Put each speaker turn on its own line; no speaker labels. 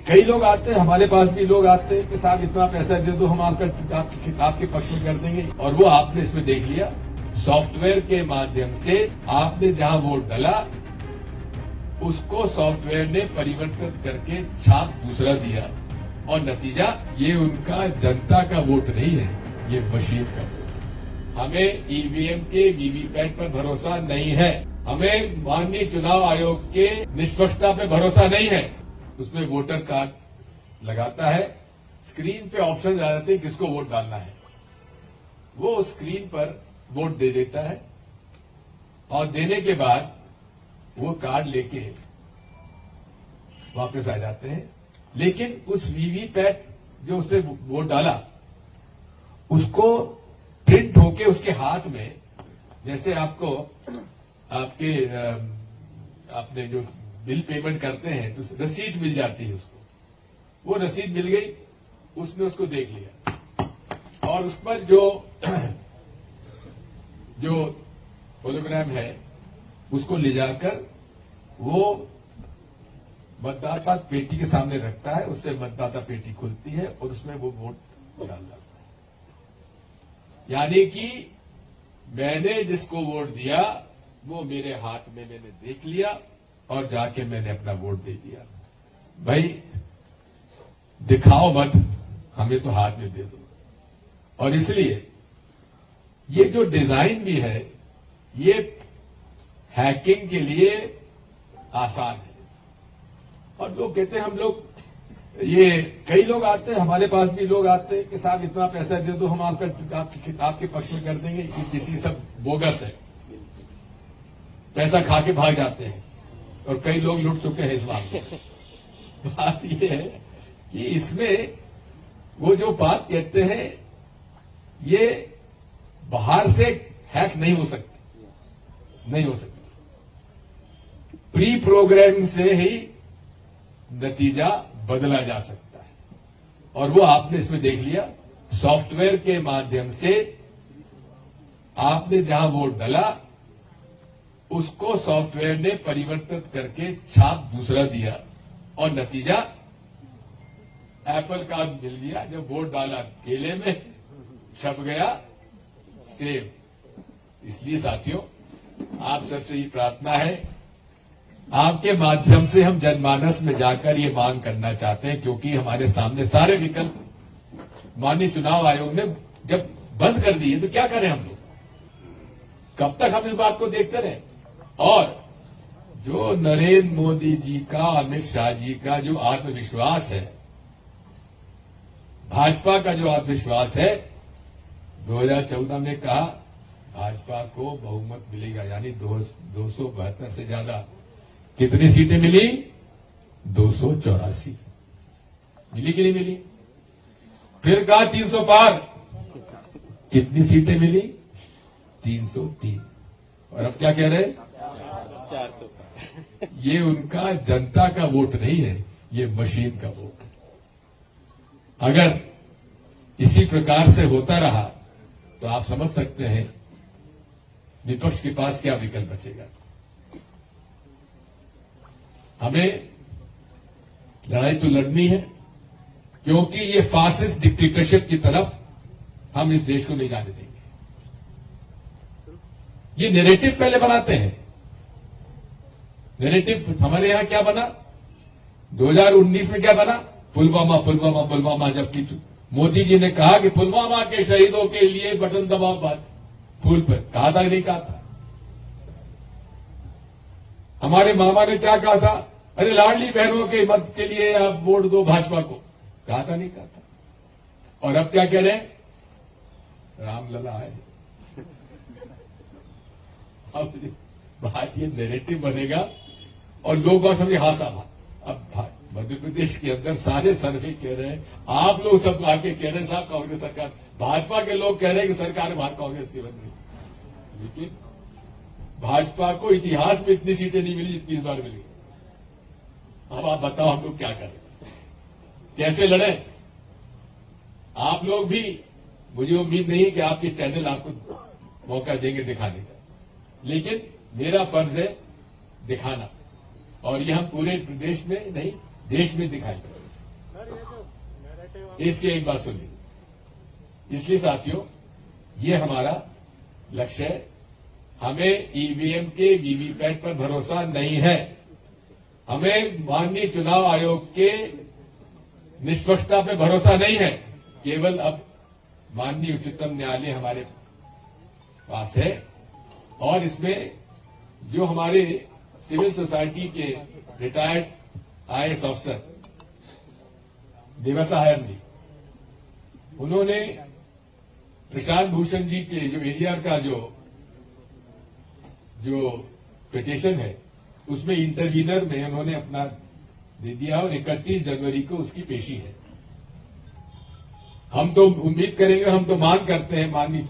कई लोग आते हैं, हमारे पास भी लोग आते हैं कि साहब इतना पैसा दे दो, हम आपके पक्ष में कर देंगे। और वो आपने इसमें देख लिया, सॉफ्टवेयर के माध्यम से आपने जहां वोट डाला उसको सॉफ्टवेयर ने परिवर्तित करके छाप दूसरा दिया, और नतीजा ये उनका जनता का वोट नहीं है, ये मशीन का वोट है। हमें ईवीएम के वीवीपैट पर भरोसा नहीं है, हमें माननीय चुनाव आयोग के निष्पक्षता पे भरोसा नहीं है। उसमें वोटर कार्ड लगाता है, स्क्रीन पे ऑप्शन आ जाते हैं किसको वोट डालना है, वो स्क्रीन पर वोट दे देता है, और देने के बाद वो कार्ड लेके वापस आ जाते हैं। लेकिन उस वीवीपैट जो उसने वोट डाला उसको प्रिंट होके उसके हाथ में, जैसे आपको आपने जो बिल पेमेंट करते हैं तो रसीद मिल जाती है उसको, वो रसीद मिल गई, उसने उसको देख लिया और उस पर जो होलोग्राम है उसको ले जाकर वो मतदाता पेटी के सामने रखता है, उससे मतदाता पेटी खुलती है और उसमें वो वोट डाल जाता है। यानी कि मैंने जिसको वोट दिया वो मेरे हाथ में मैंने देख लिया और जाके मैंने अपना वोट दे दिया। भाई दिखाओ मत, हमें तो हाथ में दे दो। और इसलिए ये जो डिजाइन भी है ये हैकिंग के लिए आसान है। और लोग कहते हैं हम लोग, ये कई लोग आते हैं, हमारे पास भी लोग आते हैं कि साहब इतना पैसा दे दो, हम आपके पक्ष में कर देंगे। ये किसी सब बोगस है, पैसा खा के भाग जाते हैं और कई लोग लुट चुके हैं इस मामले में। बात ये है कि इसमें वो जो बात कहते हैं ये बाहर से हैक नहीं हो सकती, नहीं हो सकती। प्री प्रोग्रामिंग से ही नतीजा बदला जा सकता है, और वो आपने इसमें देख लिया, सॉफ्टवेयर के माध्यम से आपने जहां वोट डाला उसको सॉफ्टवेयर ने परिवर्तित करके छाप दूसरा दिया, और नतीजा एप्पल का मिल गया। जब वोट डाला केले में, छप गया सेब। इसलिए साथियों, आप सबसे ये प्रार्थना है, आपके माध्यम से हम जनमानस में जाकर ये मांग करना चाहते हैं, क्योंकि हमारे सामने सारे विकल्प माननीय चुनाव आयोग ने जब बंद कर दिए तो क्या करें हम लोग, कब तक हम इस बात को देखते रहें। और जो नरेंद्र मोदी जी का, अमित शाह जी का जो आत्मविश्वास है, भाजपा का जो आत्मविश्वास है, 2014 में कहा भाजपा को बहुमत मिलेगा, यानी 272 से ज्यादा। कितनी सीटें मिली? 284 मिली कि नहीं मिली? फिर कहा 300 पार, कितनी सीटें मिली? 303। और अब क्या कह रहे हैं? 400। ये उनका जनता का वोट नहीं है, ये मशीन का वोट है। अगर इसी प्रकार से होता रहा तो आप समझ सकते हैं विपक्ष के पास क्या विकल्प बचेगा। हमें लड़ाई तो लड़नी है, क्योंकि ये फासिस्ट डिक्टेटरशिप की तरफ हम इस देश को नहीं जाने देंगे। ये नैरेटिव पहले बनाते हैं। नैरेटिव हमारे यहां क्या बना? 2019 में क्या बना? पुलवामा पुलवामा पुलवामा। जबकि मोदी जी ने कहा कि पुलवामा के शहीदों के लिए बटन दबाओ, बात फूल पर कहा था, नहीं कहा था? हमारे मामा ने क्या कहा था? अरे लाडली बहनों के मत के लिए आप वोट दो भाजपा को, कहा था, नहीं कहा था? और अब क्या कह रहे हैं? रामलला है। अब बात ये नैरेटिव बनेगा और लोग और समझे हाँ साहब। अब मध्य प्रदेश के अंदर सारे सर्वे कह रहे हैं, आप लोग सब आके कह रहे हैं साहब कांग्रेस सरकार, भाजपा के लोग कह रहे हैं कि सरकार बाहर कांग्रेस की बन गई। लेकिन भाजपा को इतिहास में इतनी सीटें नहीं मिली जितनी इस बार मिली। अब आप बताओ हम लोग क्या करें, कैसे लड़े? आप लोग भी, मुझे उम्मीद नहीं है कि आपके चैनल आपको मौका देंगे दिखाने का, लेकिन मेरा फर्ज है दिखाना, और ये हम पूरे प्रदेश में नहीं देश में दिखाएंगे। इसकी एक बात सुनिए। इसलिए साथियों, ये हमारा लक्ष्य है। हमें ईवीएम के वीवीपैट पर भरोसा नहीं है। हमें माननीय चुनाव आयोग के निष्पक्षता पे भरोसा नहीं है। केवल अब माननीय उच्चतम न्यायालय हमारे पास है और इसमें जो हमारे सिविल सोसाइटी के रिटायर्ड आईएएस अफसर देवसा हायम जी, उन्होंने प्रशांत भूषण जी के जो एडीआर का जो पिटीशन है उसमें इंटरवीनर में उन्होंने अपना दे दिया और 31 जनवरी को उसकी पेशी है। हम तो उम्मीद करेंगे, हम तो मांग करते हैं माननीय